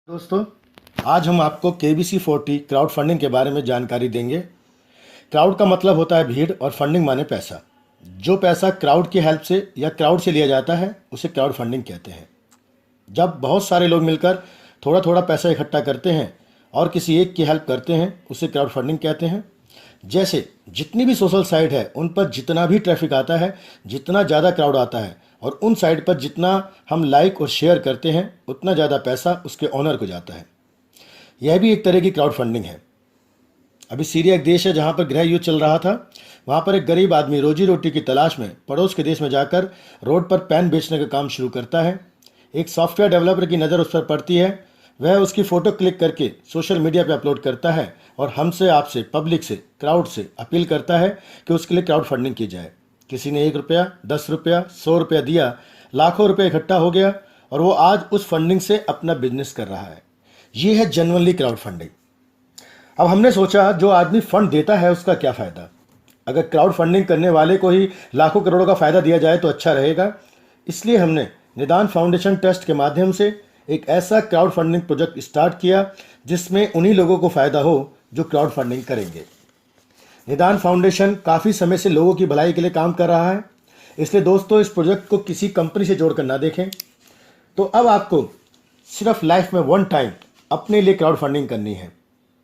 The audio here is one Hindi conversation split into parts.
दोस्तों, आज हम आपको KBC40 क्राउड फंडिंग के बारे में जानकारी देंगे। क्राउड का मतलब होता है भीड़ और फंडिंग माने पैसा। जो पैसा क्राउड की हेल्प से या क्राउड से लिया जाता है उसे क्राउड फंडिंग कहते हैं। जब बहुत सारे लोग मिलकर थोड़ा थोड़ा पैसा इकट्ठा करते हैं और किसी एक की हेल्प करते हैं उसे क्राउड फंडिंग कहते हैं। जैसे जितनी भी सोशल साइट है उन पर जितना भी ट्रैफिक आता है, जितना ज़्यादा क्राउड आता है और उन साइट पर जितना हम लाइक और शेयर करते हैं उतना ज़्यादा पैसा उसके ओनर को जाता है। यह भी एक तरह की क्राउड फंडिंग है। अभी सीरिया एक देश है जहाँ पर गृह युद्ध चल रहा था। वहाँ पर एक गरीब आदमी रोजी रोटी की तलाश में पड़ोस के देश में जाकर रोड पर पेन बेचने का काम शुरू करता है। एक सॉफ्टवेयर डेवलपर की नज़र उस पर पड़ती है। वह उसकी फ़ोटो क्लिक करके सोशल मीडिया पर अपलोड करता है और हमसे, आपसे, पब्लिक से, क्राउड से अपील करता है कि उसके लिए क्राउड फंडिंग की जाए। किसी ने 1 रुपया, 10 रुपया, 100 रुपया दिया, लाखों रुपये इकट्ठा हो गया और वो आज उस फंडिंग से अपना बिजनेस कर रहा है। ये है जेन्युइनली क्राउड फंडिंग। अब हमने सोचा जो आदमी फंड देता है उसका क्या फ़ायदा। अगर क्राउड फंडिंग करने वाले को ही लाखों करोड़ों का फ़ायदा दिया जाए तो अच्छा रहेगा। इसलिए हमने निदान फाउंडेशन ट्रस्ट के माध्यम से एक ऐसा क्राउड फंडिंग प्रोजेक्ट स्टार्ट किया जिसमें उन्हीं लोगों को फ़ायदा हो जो क्राउड फंडिंग करेंगे। निदान फाउंडेशन काफ़ी समय से लोगों की भलाई के लिए काम कर रहा है। इसलिए दोस्तों, इस प्रोजेक्ट को किसी कंपनी से जोड़कर ना देखें। तो अब आपको सिर्फ लाइफ में वन टाइम अपने लिए क्राउड फंडिंग करनी है।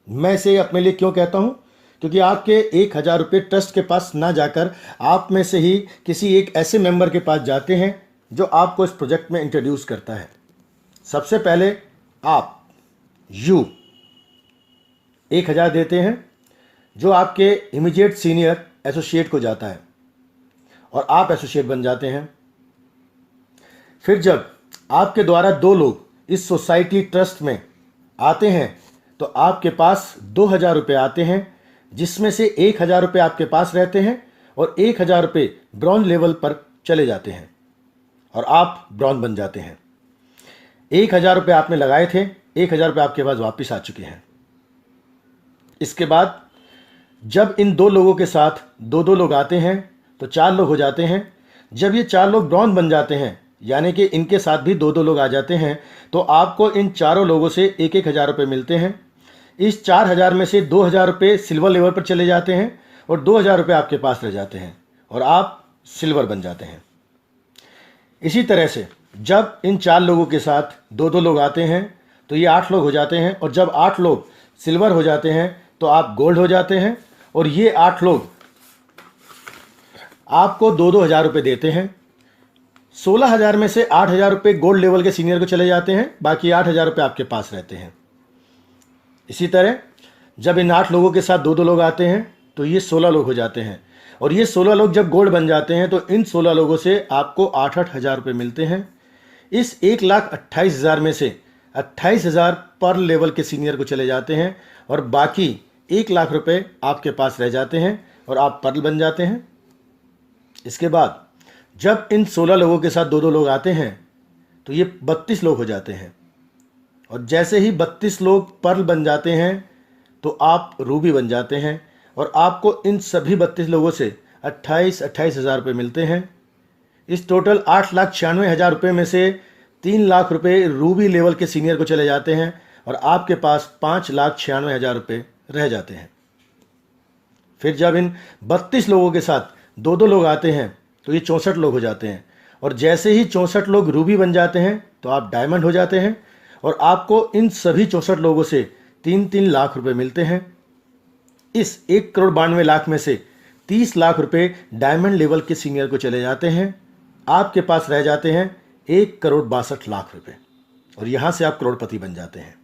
मैं इसे अपने लिए क्यों कहता हूँ? क्योंकि आपके 1,000 रुपये ट्रस्ट के पास ना जाकर आप में से ही किसी एक ऐसे मेंबर के पास जाते हैं जो आपको इस प्रोजेक्ट में इंट्रोड्यूस करता है। सबसे पहले आप 1,000 देते हैं जो आपके इमीडिएट सीनियर एसोसिएट को जाता है और आप एसोसिएट बन जाते हैं। फिर जब आपके द्वारा 2 लोग इस सोसाइटी ट्रस्ट में आते हैं तो आपके पास 2,000 रुपये आते हैं, जिसमें से 1,000 रुपये आपके पास रहते हैं और 1,000 रुपये ब्रॉन्ज लेवल पर चले जाते हैं और आप ब्रॉन्ज बन जाते हैं। 1,000 रुपये आपने लगाए थे, 1,000 रुपये आपके पास वापस आ चुके हैं। इसके बाद जब इन 2 लोगों के साथ 2-2 लोग आते हैं तो 4 लोग हो जाते हैं। जब ये 4 लोग ब्रॉन्ज बन जाते हैं, यानी कि इनके साथ भी 2-2 लोग आ जाते हैं, तो आपको इन चारों लोगों से 1,000 रुपये मिलते हैं। इस 4,000 में से 2,000 रुपये सिल्वर लेवल पर चले जाते हैं और 2,000 रुपये आपके पास रह जाते हैं और आप सिल्वर बन जाते हैं। इसी तरह से जब इन 4 लोगों के साथ 2-2 लोग आते हैं तो ये 8 लोग हो जाते हैं और जब 8 लोग सिल्वर हो जाते हैं तो आप गोल्ड हो जाते हैं और ये 8 लोग आपको 2-2 हज़ार रुपये देते हैं। 16,000 में से 8,000 रुपये गोल्ड लेवल के सीनियर को चले जाते हैं, बाकी 8,000 रुपये आपके पास रहते हैं। इसी तरह जब इन 8 लोगों के साथ 2-2 लोग आते हैं तो ये 16 लोग हो जाते हैं और ये 16 लोग जब गोल्ड बन जाते हैं तो इन 16 लोगों से आपको 8-8 हज़ार रुपये मिलते हैं। इस 1,28,000 में से 28,000 पर लेवल के सीनियर को चले जाते हैं और बाकी 1,00,000 रुपये आपके पास रह जाते हैं और आप पर्ल बन जाते हैं। इसके बाद जब इन 16 लोगों के साथ 2-2 लोग आते हैं तो ये 32 लोग हो जाते हैं और जैसे ही 32 लोग पर्ल बन जाते हैं तो आप रूबी बन जाते हैं और आपको इन सभी 32 लोगों से 28 हज़ार रुपये मिलते हैं। इस टोटल 8,96,000 रुपये में से 3,00,000 रुपये रूबी लेवल के सीनियर को चले जाते हैं और आपके पास 5,96,000 रुपये रह जाते हैं। फिर जब इन 32 लोगों के साथ 2-2 लोग आते हैं तो ये 64 लोग हो जाते हैं और जैसे ही 64 लोग रूबी बन जाते हैं तो आप डायमंड हो जाते हैं और आपको इन सभी 64 लोगों से 3-3 लाख रुपए मिलते हैं। इस 1,92,00,000 में से 30 लाख रुपए डायमंड लेवल के सीनियर को चले जाते हैं। आपके पास रह जाते हैं 1,62,00,000 रुपए और यहाँ से आप करोड़पति बन जाते हैं।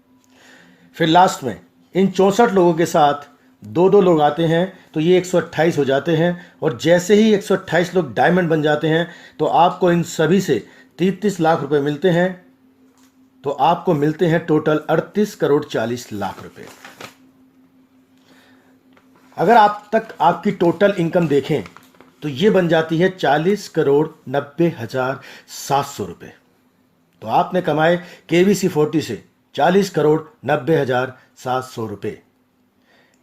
फिर लास्ट में इन 64 लोगों के साथ 2-2 लोग आते हैं तो ये 128 हो जाते हैं और जैसे ही 128 लोग डायमंड बन जाते हैं तो आपको इन सभी से 33 लाख रुपए मिलते हैं। तो आपको मिलते हैं टोटल 38,40,00,000 रुपए। अगर आप तक आपकी टोटल इनकम देखें तो ये बन जाती है 40,90,700 रुपये। तो आपने कमाए KBC40 से 40,90,700 रुपये।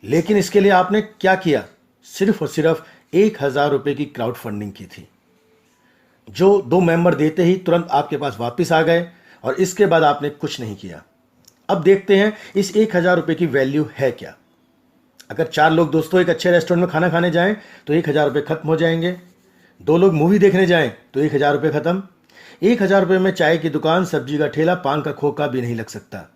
लेकिन इसके लिए आपने क्या किया? सिर्फ और सिर्फ 1,000 रुपये की क्राउड फंडिंग की थी, जो 2 मेंबर देते ही तुरंत आपके पास वापस आ गए और इसके बाद आपने कुछ नहीं किया। अब देखते हैं इस 1,000 रुपये की वैल्यू है क्या। अगर 4 लोग दोस्तों एक अच्छे रेस्टोरेंट में खाना खाने जाएं तो 1,000 रुपये खत्म हो जाएंगे। 2 लोग मूवी देखने जाएं तो 1,000 रुपये खत्म। 1,000 रुपये में चाय की दुकान, सब्जी का ठेला, पान का खोखा भी नहीं लग सकता।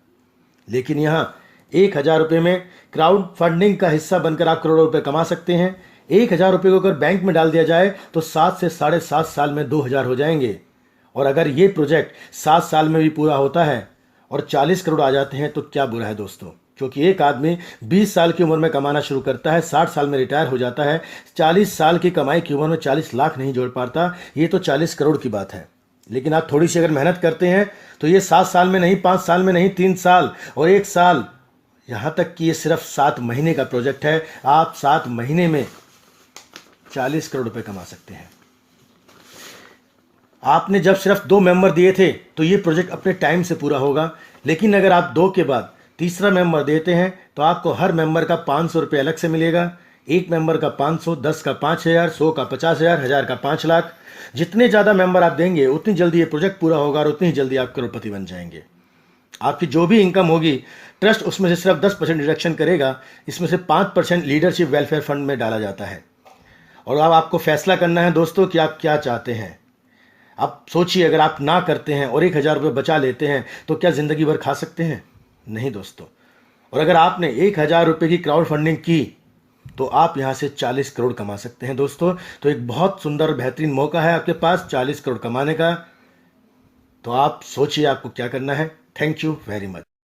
लेकिन यहाँ 1,000 रुपये में क्राउड फंडिंग का हिस्सा बनकर आप करोड़ों रुपये कमा सकते हैं। 1,000 रुपये को अगर बैंक में डाल दिया जाए तो 7 से 7.5 साल में 2,000 हो जाएंगे। और अगर ये प्रोजेक्ट 7 साल में भी पूरा होता है और 40 करोड़ आ जाते हैं तो क्या बुरा है दोस्तों। क्योंकि एक आदमी 20 साल की उम्र में कमाना शुरू करता है, 60 साल में रिटायर हो जाता है, 40 साल की कमाई की उम्र में 40 लाख नहीं जोड़ पाता। ये तो 40 करोड़ की बात है। लेकिन आप थोड़ी सी अगर मेहनत करते हैं तो ये 7 साल में नहीं, 5 साल में नहीं, 3 साल और 1 साल, यहाँ तक कि ये सिर्फ 7 महीने का प्रोजेक्ट है। आप 7 महीने में 40 करोड़ रुपए कमा सकते हैं। आपने जब सिर्फ 2 मेंबर दिए थे तो ये प्रोजेक्ट अपने टाइम से पूरा होगा। लेकिन अगर आप 2 के बाद तीसरा मेंबर देते हैं तो आपको हर मेंबर का 500 रुपये अलग से मिलेगा। 1 मेंबर का 500, 10 का 5,000, 100 का 50,000, 1,000 का 5 लाख। जितने ज़्यादा मेंबर आप देंगे उतनी जल्दी ये प्रोजेक्ट पूरा होगा और उतनी ही जल्दी आप करोड़पति बन जाएंगे। आपकी जो भी इनकम होगी ट्रस्ट उसमें से सिर्फ 10% डिडक्शन करेगा। इसमें से 5% लीडरशिप वेलफेयर फंड में डाला जाता है। और अब आपको फैसला करना है दोस्तों कि आप क्या चाहते हैं। आप सोचिए, अगर आप ना करते हैं और 1,000 रुपये बचा लेते हैं तो क्या ज़िंदगी भर खा सकते हैं? नहीं दोस्तों। और अगर आपने 1,000 रुपये की क्राउड फंडिंग की तो आप यहाँ से 40 करोड़ कमा सकते हैं दोस्तों। तो एक बहुत सुंदर बेहतरीन मौका है आपके पास 40 करोड़ कमाने का। तो आप सोचिए आपको क्या करना है। Thank you very much.